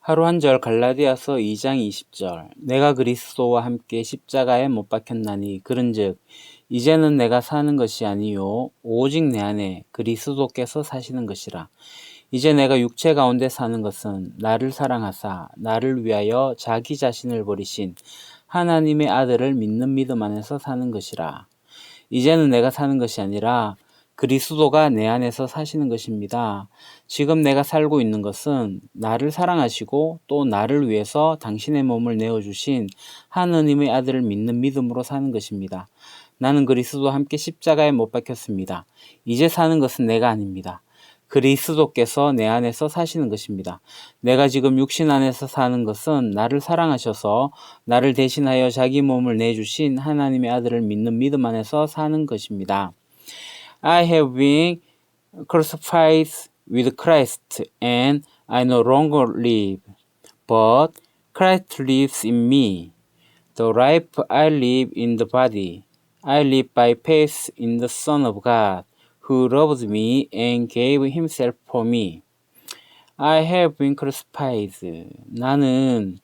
하루 한 절 갈라디아서 2장 20절 내가 그리스도와 함께 십자가에 못 박혔나니 그런즉 이제는 내가 사는 것이 아니요 오직 내 안에 그리스도께서 사시는 것이라. 이제 내가 육체 가운데 사는 것은 나를 사랑하사 나를 위하여 자기 자신을 버리신 하나님의 아들을 믿는 믿음 안에서 사는 것이라. 이제는 내가 사는 것이 아니라 그리스도가 내 안에서 사시는 것입니다. 지금 내가 살고 있는 것은 나를 사랑하시고 또 나를 위해서 당신의 몸을 내어주신 하느님의 아들을 믿는 믿음으로 사는 것입니다. 나는 그리스도와 함께 십자가에 못 박혔습니다. 이제 사는 것은 내가 아닙니다. 그리스도께서 내 안에서 사시는 것입니다. 내가 지금 육신 안에서 사는 것은 나를 사랑하셔서 나를 대신하여 자기 몸을 내주신 하나님의 아들을 믿는 믿음 안에서 사는 것입니다. I have been crucified with Christ, and I no longer live, but Christ lives in me. The life I live in the body, I live by faith in the Son of God, who loved me and gave himself for me. I have been crucified. 나는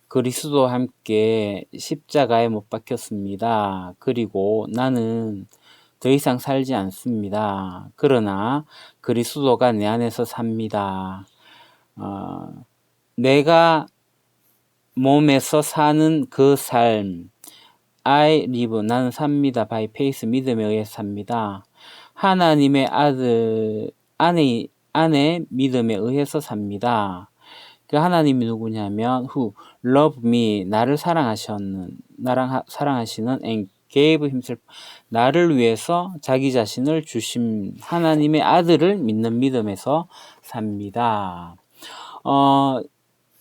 그리스도와 함께 십자가에 못 박혔습니다. 그리고 나는 더 이상 살지 않습니다. 그러나 그리스도가 내 안에서 삽니다. 내가 몸에서 사는 그 삶, I live, 나는 삽니다. by faith, 믿음에 의해 삽니다. 하나님의 아들 안에 믿음에 의해서 삽니다. 그 하나님이 누구냐면 who love me, 나를 사랑하시는 and gave himself, 나를 위해서 자기 자신을 주신 하나님의 아들을 믿는 믿음에서 삽니다.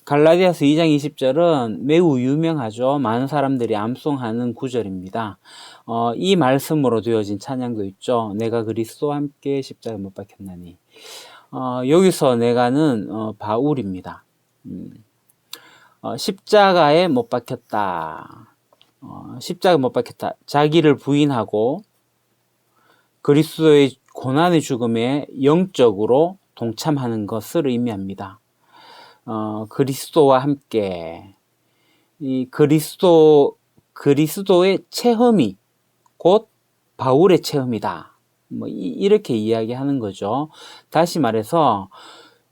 갈라디아서 2장 20절은 매우 유명하죠. 많은 사람들이 암송하는 구절입니다. 이 말씀으로 되어진 찬양도 있죠. 내가 그리스도와 함께 십자가에 못 박혔나니. 여기서 내가는 바울입니다. 십자가에 못 박혔다. 십자가에 못 박혔다. 자기를 부인하고 그리스도의 고난의 죽음에 영적으로 동참하는 것을 의미합니다. 그리스도와 함께 이 그리스도의 체험이 곧 바울의 체험이다. 이렇게 이야기하는 거죠. 다시 말해서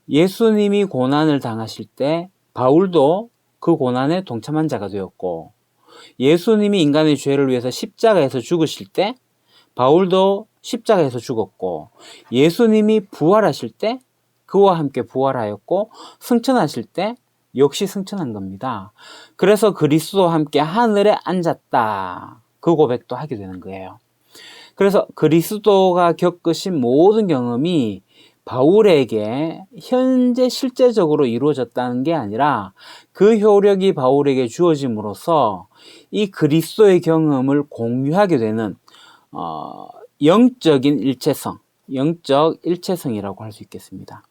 예수님이 고난을 당하실 때 바울도 그 고난에 동참한 자가 되었고, 예수님이 인간의 죄를 위해서 십자가에서 죽으실 때 바울도 십자가에서 죽었고, 예수님이 부활하실 때 그와 함께 부활하였고, 승천하실 때 역시 승천한 겁니다. 그래서 그리스도와 함께 하늘에 앉았다. 그 고백도 하게 되는 거예요. 그래서 그리스도가 겪으신 모든 경험이 바울에게 현재 실제적으로 이루어졌다는 게 아니라 그 효력이 바울에게 주어짐으로써 이 그리스도의 경험을 공유하게 되는 영적인 일체성, 영적 일체성이라고 할 수 있겠습니다.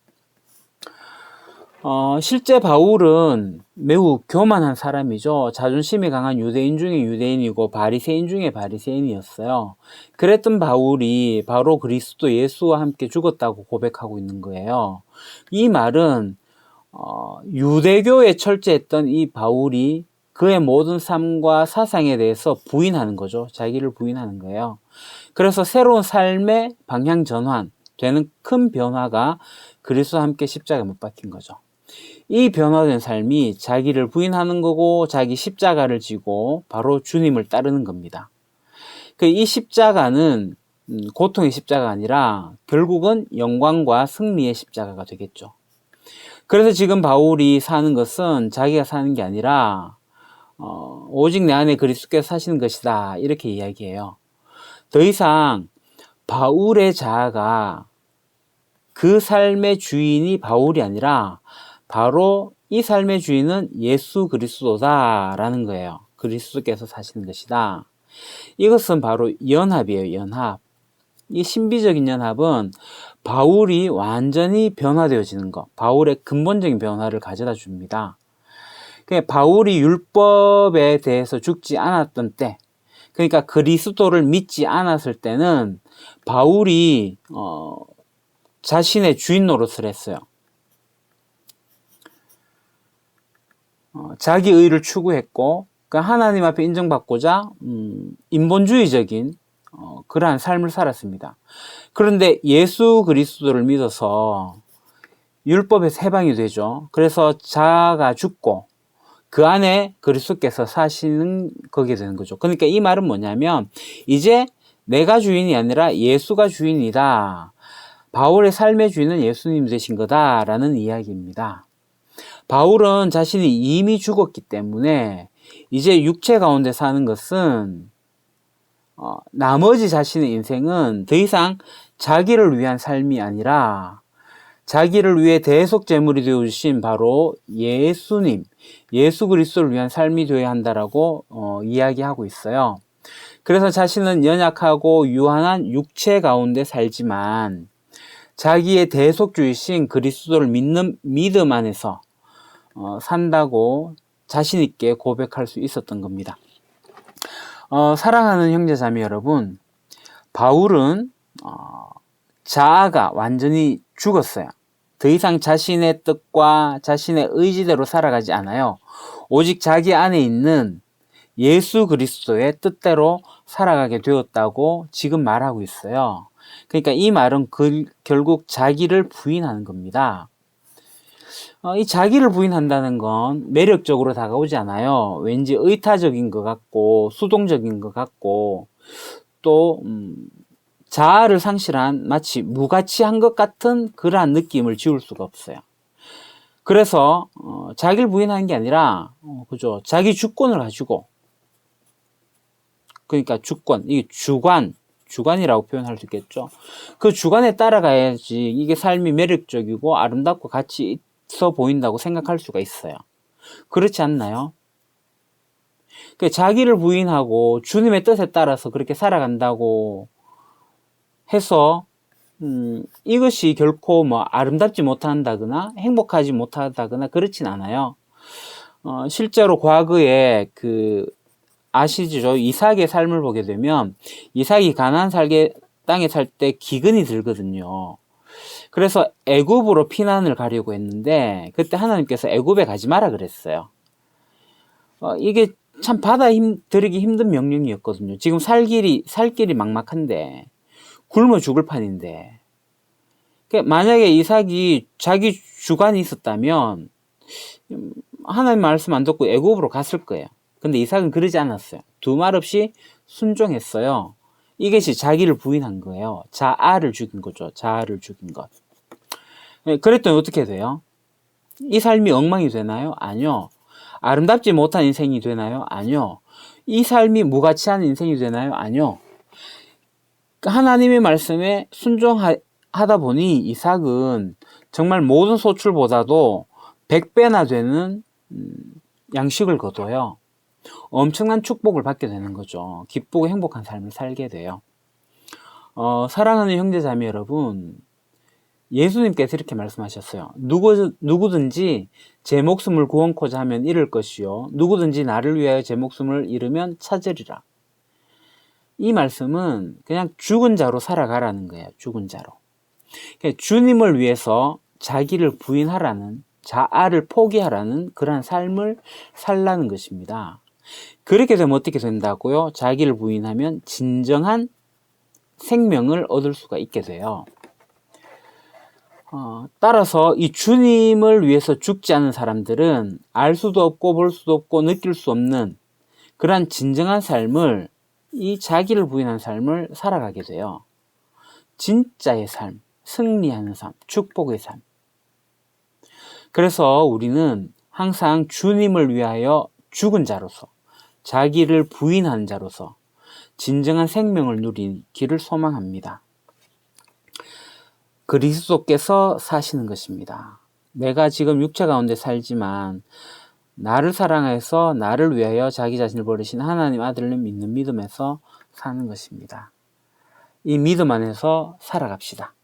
실제 바울은 매우 교만한 사람이죠. 자존심이 강한 유대인 중에 유대인이고 바리새인 중에 바리새인이었어요. 그랬던 바울이 바로 그리스도 예수와 함께 죽었다고 고백하고 있는 거예요. 이 말은 유대교에 철저했던 이 바울이 그의 모든 삶과 사상에 대해서 부인하는 거죠. 자기를 부인하는 거예요. 그래서 새로운 삶의 방향 전환 되는 큰 변화가 그리스도와 함께 십자가에 못 박힌 거죠. 이 변화된 삶이 자기를 부인하는 거고 자기 십자가를 지고 바로 주님을 따르는 겁니다. 이 십자가는 고통의 십자가가 아니라 결국은 영광과 승리의 십자가가 되겠죠. 그래서 지금 바울이 사는 것은 자기가 사는 게 아니라 오직 내 안에 그리스도께서 사시는 것이다, 이렇게 이야기해요. 더 이상 바울의 자아가 그 삶의 주인이 바울이 아니라 바로 이 삶의 주인은 예수 그리스도다라는 거예요. 그리스도께서 사시는 것이다. 이것은 바로 연합이에요. 연합. 이 신비적인 연합은 바울이 완전히 변화되어지는 것, 바울의 근본적인 변화를 가져다 줍니다. 바울이 율법에 대해서 죽지 않았던 때, 그러니까 그리스도를 믿지 않았을 때는 바울이 자신의 주인 노릇을 했어요. 자기 의를 추구했고, 그러니까 하나님 앞에 인정받고자 인본주의적인 그러한 삶을 살았습니다. 그런데 예수 그리스도를 믿어서 율법에서 해방이 되죠. 그래서 자아가 죽고 그 안에 그리스도께서 사시는 거게 되는 거죠. 그러니까 이 말은 뭐냐면 이제 내가 주인이 아니라 예수가 주인이다. 바울의 삶의 주인은 예수님 되신 거다라는 이야기입니다. 바울은 자신이 이미 죽었기 때문에 이제 육체 가운데 사는 것은 나머지 자신의 인생은 더 이상 자기를 위한 삶이 아니라 자기를 위해 대속 제물이 되어주신 바로 예수님, 예수 그리스도를 위한 삶이 되어야 한다라고 이야기하고 있어요. 그래서 자신은 연약하고 유한한 육체 가운데 살지만 자기의 대속주이신 그리스도를 믿는 믿음 안에서 산다고 자신 있게 고백할 수 있었던 겁니다. 사랑하는 형제자매 여러분, 바울은 자아가 완전히 죽었어요. 더 이상 자신의 뜻과 자신의 의지대로 살아가지 않아요. 오직 자기 안에 있는 예수 그리스도의 뜻대로 살아가게 되었다고 지금 말하고 있어요. 그러니까 이 말은 결국 자기를 부인하는 겁니다. 이 자기를 부인한다는 건 매력적으로 다가오지 않아요. 왠지 의타적인 것 같고 수동적인 것 같고 또 자아를 상실한 마치 무가치한 것 같은 그러한 느낌을 지울 수가 없어요. 그래서 자기를 부인하는 게 아니라 그죠, 자기 주권을 가지고, 그러니까 주권, 이게 주관이라고 표현할 수 있겠죠. 그 주관에 따라가야지 이게 삶이 매력적이고 아름답고 가치 있어 보인다고 생각할 수가 있어요. 그렇지 않나요? 자기를 부인하고 주님의 뜻에 따라서 그렇게 살아간다고 해서 이것이 결코 뭐 아름답지 못한다거나 행복하지 못하다거나 그렇진 않아요. 실제로 과거에 아시죠? 이삭의 삶을 보게 되면 이삭이 가나안 땅에 살 때 기근이 들거든요. 그래서 애굽으로 피난을 가려고 했는데 그때 하나님께서 애굽에 가지 마라 그랬어요. 이게 참 들이기 힘든 명령이었거든요. 지금 살 길이 막막한데 굶어 죽을 판인데, 만약에 이삭이 자기 주관이 있었다면 하나님 말씀 안 듣고 애굽으로 갔을 거예요. 근데 이삭은 그러지 않았어요. 두 말 없이 순종했어요. 이것이 자기를 부인한 거예요. 자아를 죽인 거죠. 자아를 죽인 것. 그랬더니 어떻게 돼요? 이 삶이 엉망이 되나요? 아니요. 아름답지 못한 인생이 되나요? 아니요. 이 삶이 무가치한 인생이 되나요? 아니요. 하나님의 말씀에 순종하다 보니 이삭은 정말 모든 소출보다도 100배나 되는 양식을 거둬요. 엄청난 축복을 받게 되는 거죠. 기쁘고 행복한 삶을 살게 돼요. 사랑하는 형제자매 여러분, 예수님께서 이렇게 말씀하셨어요. 누구든지 제 목숨을 구원코자 하면 잃을 것이요, 누구든지 나를 위하여 제 목숨을 잃으면 찾으리라. 이 말씀은 그냥 죽은 자로 살아가라는 거예요. 죽은 자로. 그러니까 주님을 위해서 자기를 부인하라는, 자아를 포기하라는 그러한 삶을 살라는 것입니다. 그렇게 되면 어떻게 된다고요? 자기를 부인하면 진정한 생명을 얻을 수가 있게 돼요. 따라서 이 주님을 위해서 죽지 않은 사람들은 알 수도 없고 볼 수도 없고 느낄 수 없는 그러한 진정한 삶을, 이 자기를 부인한 삶을 살아가게 돼요. 진짜의 삶, 승리하는 삶, 축복의 삶. 그래서 우리는 항상 주님을 위하여 죽은 자로서, 자기를 부인한 자로서 진정한 생명을 누리기를 소망합니다. 그리스도께서 사시는 것입니다. 내가 지금 육체 가운데 살지만 나를 사랑해서 나를 위하여 자기 자신을 버리신 하나님 아들을 믿는 믿음에서 사는 것입니다. 이 믿음 안에서 살아갑시다.